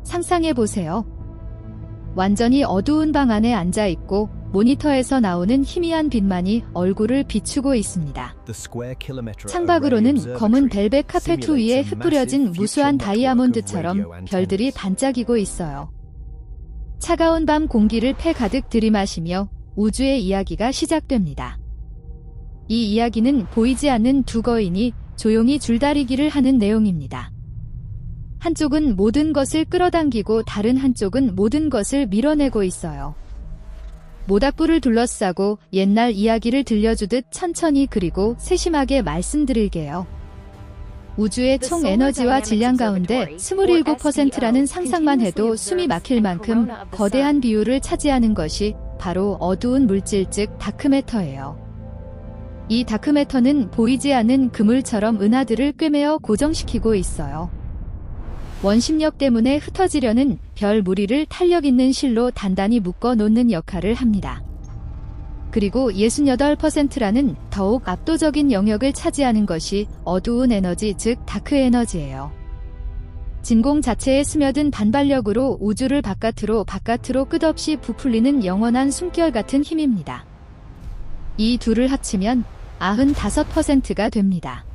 상상해보세요. 완전히 어두운 방 안에 앉아있고 모니터에서 나오는 희미한 빛만이 얼굴을 비추고 있습니다. 창밖으로는 검은 벨벳 카페트 위에 흩뿌려진 무수한 다이아몬드처럼 별들이 반짝이고 있어요. 차가운 밤 공기를 폐 가득 들이마시며 우주의 이야기가 시작됩니다. 이 이야기는 보이지 않는 두 거인이 조용히 줄다리기를 하는 내용입니다. 한쪽은 모든 것을 끌어당기고 다른 한쪽은 모든 것을 밀어내고 있어요. 모닥불을 둘러싸고 옛날 이야기를 들려주듯 천천히 그리고 세심하게 말씀드릴게요. 우주의 총 에너지와 질량 가운데 27%라는 상상만 해도 숨이 막힐 만큼 거대한 비율을 차지하는 것이 바로 어두운 물질 즉 다크매터예요. 이 다크매터는 보이지 않는 그물처럼 은하들을 꿰매어 고정시키고 있어요. 원심력 때문에 흩어지려는 별 무리를 탄력 있는 실로 단단히 묶어 놓는 역할을 합니다. 그리고 68%라는 더욱 압도적인 영역을 차지하는 것이 어두운 에너지 즉 다크 에너지예요. 진공 자체에 스며든 반발력으로 우주를 바깥으로 끝없이 부풀리는 영원한 숨결 같은 힘입니다. 이 둘을 합치면 95%가 됩니다.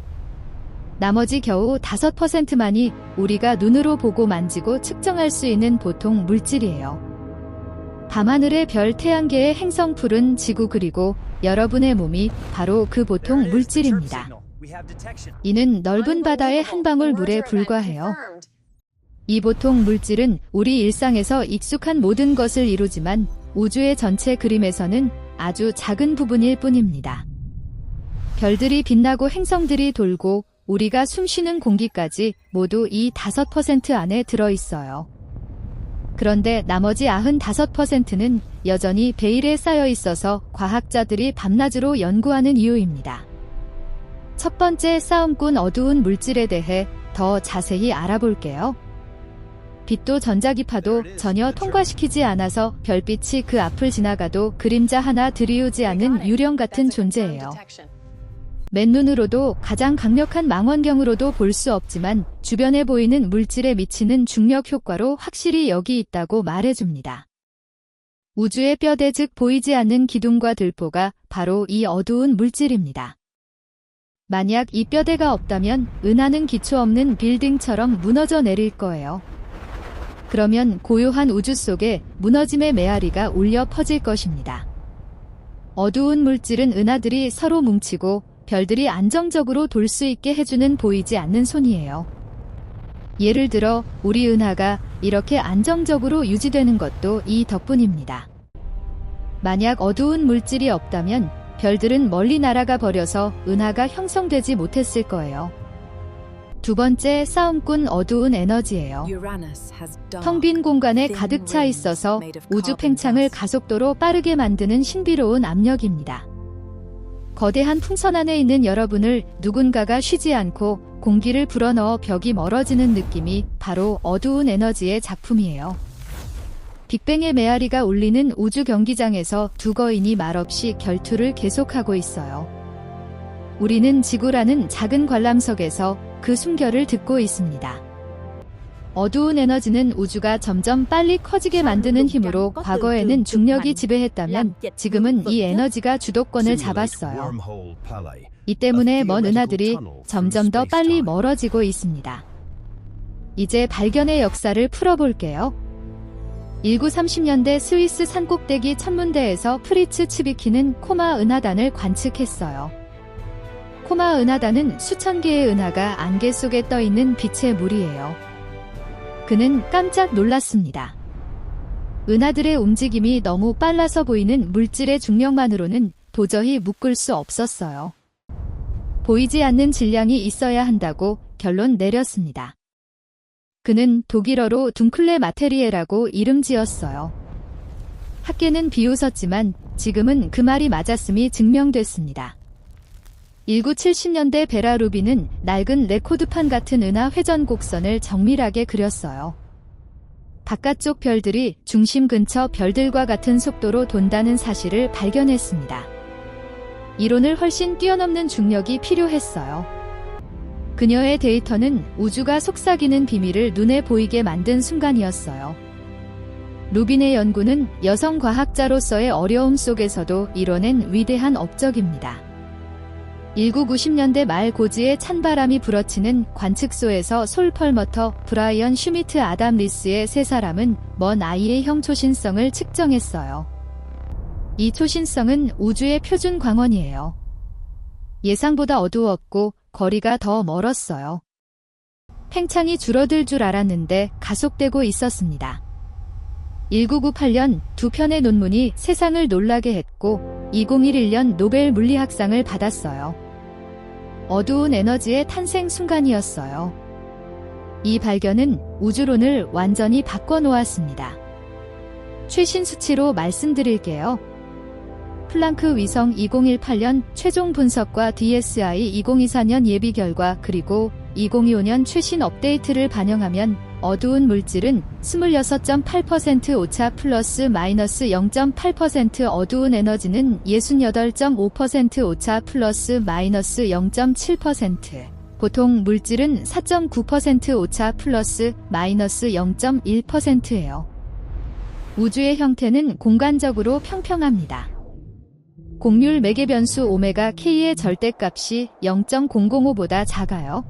나머지 겨우 5%만이 우리가 눈으로 보고 만지고 측정할 수 있는 보통 물질이에요. 밤하늘의 별 태양계의 행성 푸른 지구 그리고 여러분의 몸이 바로 그 보통 물질입니다. 이는 넓은 바다의 한 방울 물에 불과해요. 이 보통 물질은 우리 일상에서 익숙한 모든 것을 이루지만 우주의 전체 그림에서는 아주 작은 부분일 뿐입니다. 별들이 빛나고 행성들이 돌고 우리가 숨쉬는 공기까지 모두 이 5% 안에 들어있어요. 그런데 나머지 95%는 여전히 베일에 쌓여 있어서 과학자들이 밤낮으로 연구하는 이유입니다. 첫 번째 싸움꾼 어두운 물질에 대해 더 자세히 알아볼게요. 빛도 전자기파도 전혀 통과시키지 않아서 별빛이 그 앞을 지나가도 그림자 하나 들이우지 않는 유령 같은 존재예요. 맨눈으로도 가장 강력한 망원경으로도 볼 수 없지만 주변에 보이는 물질에 미치는 중력 효과로 확실히 여기 있다고 말해줍니다. 우주의 뼈대 즉 보이지 않는 기둥과 들보가 바로 이 어두운 물질입니다. 만약 이 뼈대가 없다면 은하는 기초 없는 빌딩처럼 무너져 내릴 거예요. 그러면 고요한 우주 속에 무너짐의 메아리가 울려 퍼질 것입니다. 어두운 물질은 은하들이 서로 뭉치고 별들이 안정적으로 돌 수 있게 해주는 보이지 않는 손이에요. 예를 들어 우리 은하가 이렇게 안정적으로 유지되는 것도 이 덕분입니다. 만약 어두운 물질이 없다면 별들은 멀리 날아가 버려서 은하가 형성되지 못했을 거예요. 두 번째 싸움꾼 어두운 에너지예요. 텅 빈 공간에 가득 차 있어서 우주 팽창을 가속도로 빠르게 만드는 신비로운 압력입니다. 거대한 풍선 안에 있는 여러분을 누군가가 쉬지 않고 공기를 불어넣어 벽이 멀어지는 느낌이 바로 어두운 에너지의 작품이에요. 빅뱅의 메아리가 울리는 우주 경기장에서 두 거인이 말없이 결투를 계속하고 있어요. 우리는 지구라는 작은 관람석에서 그 숨결을 듣고 있습니다. 어두운 에너지는 우주가 점점 빨리 커지게 만드는 힘으로 과거에는 중력이 지배했다면 지금은 이 에너지가 주도권을 잡았어요. 이 때문에 먼 은하들이 점점 더 빨리 멀어지고 있습니다. 이제 발견의 역사를 풀어볼게요. 1930년대 스위스 산꼭대기 천문대에서 프리츠 츠비키는 코마 은하단을 관측했어요. 코마 은하단은 수천 개의 은하가 안개 속에 떠있는 빛의 물이에요. 그는 깜짝 놀랐습니다. 은하들의 움직임이 너무 빨라서 보이는 물질의 중력만으로는 도저히 묶을 수 없었어요. 보이지 않는 질량이 있어야 한다고 결론 내렸습니다. 그는 독일어로 둥클레 마테리에라고 이름 지었어요. 학계는 비웃었지만 지금은 그 말이 맞았음이 증명됐습니다. 1970년대 베라 루비는 낡은 레코드판 같은 은하 회전 곡선을 정밀하게 그렸어요. 바깥쪽 별들이 중심 근처 별들과 같은 속도로 돈다는 사실을 발견했습니다. 이론을 훨씬 뛰어넘는 중력이 필요했어요. 그녀의 데이터는 우주가 속삭이는 비밀을 눈에 보이게 만든 순간이었어요. 루빈의 연구는 여성 과학자로서의 어려움 속에서도 이뤄낸 위대한 업적입니다. 1990년대 말 고지에 찬바람이 불어치는 관측소에서 솔 펄머터, 브라이언 슈미트, 아담 리스의 세 사람은 먼 아이의 형 초신성을 측정했어요. 이 초신성은 우주의 표준 광원이에요. 예상보다 어두웠고 거리가 더 멀었어요. 팽창이 줄어들 줄 알았는데 가속되고 있었습니다. 1998년 두 편의 논문이 세상을 놀라게 했고 2011년 노벨 물리학상을 받았어요. 어두운 에너지의 탄생 순간이었어요. 이 발견은 우주론을 완전히 바꿔놓았습니다. 최신 수치로 말씀드릴게요. 플랑크 위성 2018년 최종 분석과 DSI 2024년 예비 결과 그리고 2025년 최신 업데이트를 반영하면 어두운 물질은 26.8% 오차 플러스 마이너스 0.8%, 어두운 에너지는 68.5% 오차 플러스 마이너스 0.7%, 보통 물질은 4.9% 오차 플러스 마이너스 0.1%예요. 우주의 형태는 공간적으로 평평합니다. 곡률 매개 변수 오메가 K의 절대값이 0.005보다 작아요.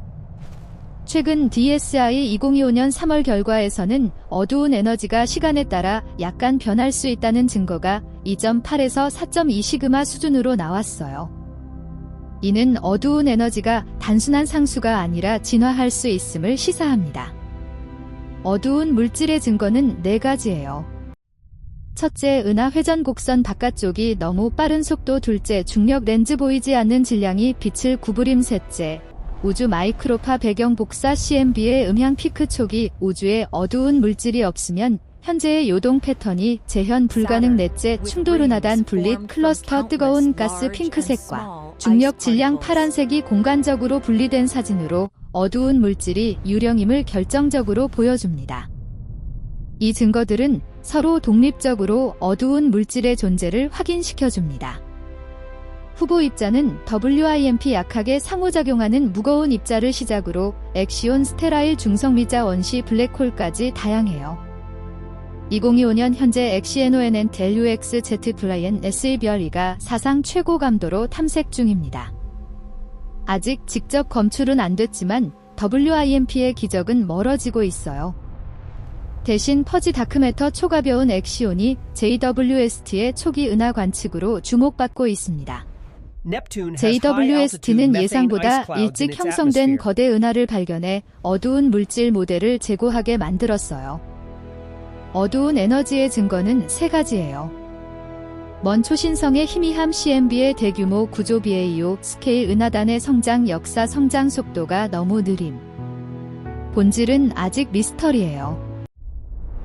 최근 DSI 2025년 3월 결과에서는 어두운 에너지가 시간에 따라 약간 변할 수 있다는 증거가 2.8에서 4.2 시그마 수준으로 나왔어요. 이는 어두운 에너지가 단순한 상수가 아니라 진화할 수 있음을 시사합니다. 어두운 물질의 증거는 4가지예요. 첫째, 은하 회전 곡선 바깥쪽이 너무 빠른 속도. 둘째, 중력 렌즈 보이지 않는 질량이 빛을 구부림. 셋째, 우주 마이크로파 배경 복사 CMB의 음향 피크. 초기 우주에 어두운 물질이 없으면 현재의 요동 패턴이 재현 불가능. 넷째, 충돌 은하단 분립 클러스터. 뜨거운 가스 핑크색과 중력 질량 파란색이 공간적으로 분리된 사진으로 어두운 물질이 유령임을 결정적으로 보여줍니다. 이 증거들은 서로 독립적으로 어두운 물질의 존재를 확인시켜줍니다. 후보 입자는 WIMP 약하게 상호작용하는 무거운 입자를 시작으로 엑시온, 스테라일, 중성미자, 원시, 블랙홀까지 다양해요. 2025년 현재 엑시NONN LUXZ 플라이엔 SE별이가 사상 최고 감도로 탐색 중입니다. 아직 직접 검출은 안 됐지만 WIMP의 기적은 멀어지고 있어요. 대신 퍼지 다크매터 초가벼운 엑시온이 JWST의 초기 은하 관측으로 주목받고 있습니다. JWST는 예상보다 일찍 형성된 거대 은하를 발견해 어두운 물질 모델을 제고하게 만들었어요. 어두운 에너지의 증거는 3가지예요. 먼 초신성의 희미함, CMB의 대규모 구조, BAO 스케일, 은하단의 성장 역사, 성장 속도가 너무 느림. 본질은 아직 미스터리예요.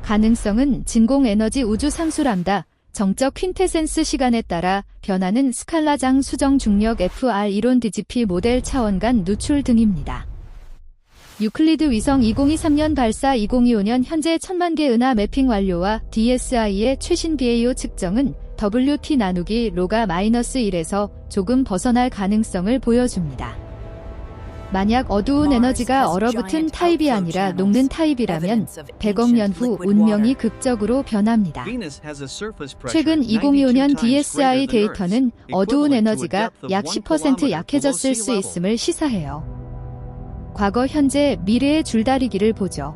가능성은 진공 에너지, 우주 상수 람다, 정적 퀸테센스, 시간에 따라 변하는 스칼라장, 수정 중력, FR 이론, DGP 모델, 차원간 누출 등입니다. 유클리드 위성 2023년 발사, 2025년 현재 1000만 개 은하 매핑 완료와 DSI의 최신 BAO 측정은 WT 나누기 로가 -1에서 조금 벗어날 가능성을 보여줍니다. 만약 어두운 에너지가 얼어붙은 타입이 아니라 녹는 타입이라면 100억 년 후 운명이 극적으로 변합니다. 최근 2025년 DSI 데이터는 어두운 에너지가 약 10% 약해졌을 수 있음을 시사해요. 과거, 현재, 미래의 줄다리기를 보죠.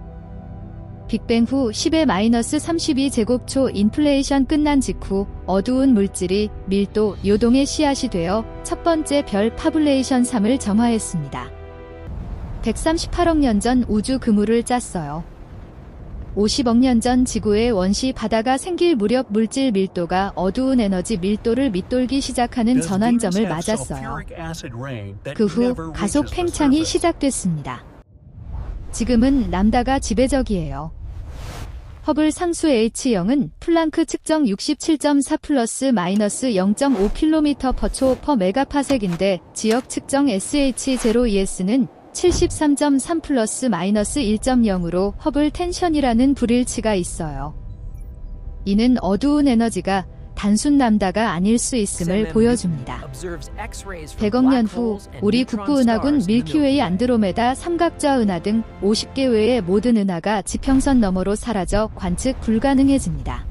빅뱅 후 10⁻32 제곱초 인플레이션 끝난 직후 어두운 물질이 밀도, 요동의 씨앗이 되어 첫 번째 별 파뷸레이션 3을 점화했습니다. 138억 년 전 우주 그물을 짰어요. 50억 년 전 지구의 원시 바다가 생길 무렵 물질 밀도가 어두운 에너지 밀도를 밑돌기 시작하는 전환점을 맞았어요. 그 후 가속 팽창이 시작됐습니다. 지금은 람다가 지배적이에요. 허블 상수 H0은 플랑크 측정 67.4 플러스 마이너스 0.5km/초 per 메가파섹인데 지역 측정 SH0ES는 73.3 플러스 마이너스 1.0으로 허블 텐션이라는 불일치가 있어요. 이는 어두운 에너지가 단순 남다가 아닐 수 있음을 보여줍니다. 100억 년 후 우리 북부은하군 밀키웨이 안드로메다 삼각좌 은하 등 50개 외의 모든 은하가 지평선 너머로 사라져 관측 불가능해집니다.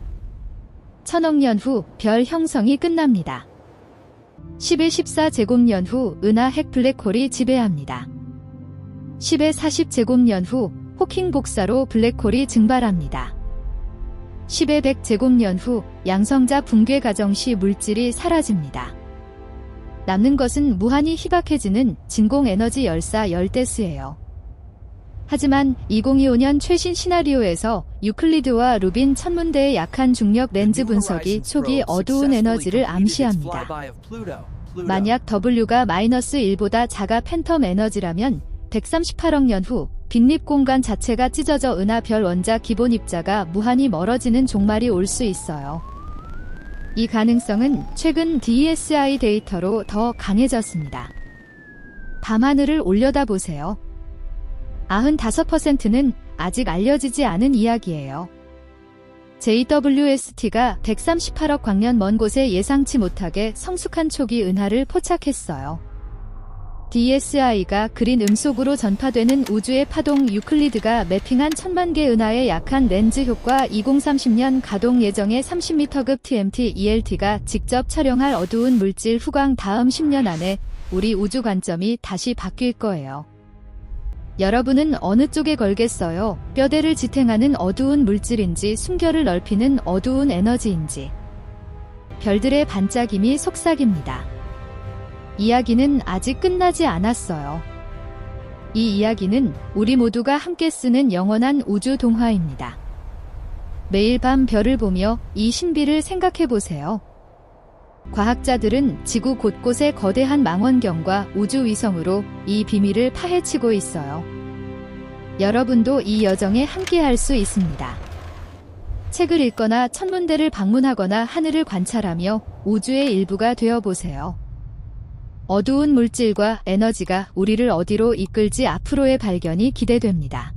1000억 년 후 별 형성이 끝납니다. 10의 14제곱년 후 은하 핵 블랙홀이 지배합니다. 10의 40제곱년 후 호킹 복사로 블랙홀이 증발합니다. 10의 100제곱년 후 양성자 붕괴 과정 시 물질이 사라집니다. 남는 것은 무한히 희박해지는 진공에너지 열사 열대수예요. 하지만 2025년 최신 시나리오에서 유클리드와 루빈 천문대의 약한 중력 렌즈 분석이 초기 어두운 에너지를 암시합니다. 만약 W가 -1보다 작아 팬텀 에너지라면 138억 년 후 빈립 공간 자체가 찢어져 은하 별 원자 기본 입자가 무한히 멀어지는 종말이 올 수 있어요. 이 가능성은 최근 DSI 데이터로 더 강해졌습니다. 밤하늘을 올려다보세요. 95%는 아직 알려지지 않은 이야기예요. JWST가 138억 광년 먼 곳에 예상치 못하게 성숙한 초기 은하를 포착했어요. DSI가 그린 음속으로 전파되는 우주의 파동 유클리드가 매핑한 1000만 개 은하의 약한 렌즈 효과 2030년 가동 예정의 30m급 TMT ELT가 직접 촬영할 어두운 물질 후광 다음 10년 안에 우리 우주 관점이 다시 바뀔 거예요. 여러분은 어느 쪽에 걸겠어요? 뼈대를 지탱하는 어두운 물질인지 숨결을 넓히는 어두운 에너지인지. 별들의 반짝임이 속삭입니다. 이야기는 아직 끝나지 않았어요. 이 이야기는 우리 모두가 함께 쓰는 영원한 우주 동화입니다. 매일 밤 별을 보며 이 신비를 생각해보세요. 과학자들은 지구 곳곳의 거대한 망원경과 우주위성으로 이 비밀을 파헤치고 있어요. 여러분도 이 여정에 함께할 수 있습니다. 책을 읽거나 천문대를 방문하거나 하늘을 관찰하며 우주의 일부가 되어보세요. 어두운 물질과 에너지가 우리를 어디로 이끌지 앞으로의 발견이 기대됩니다.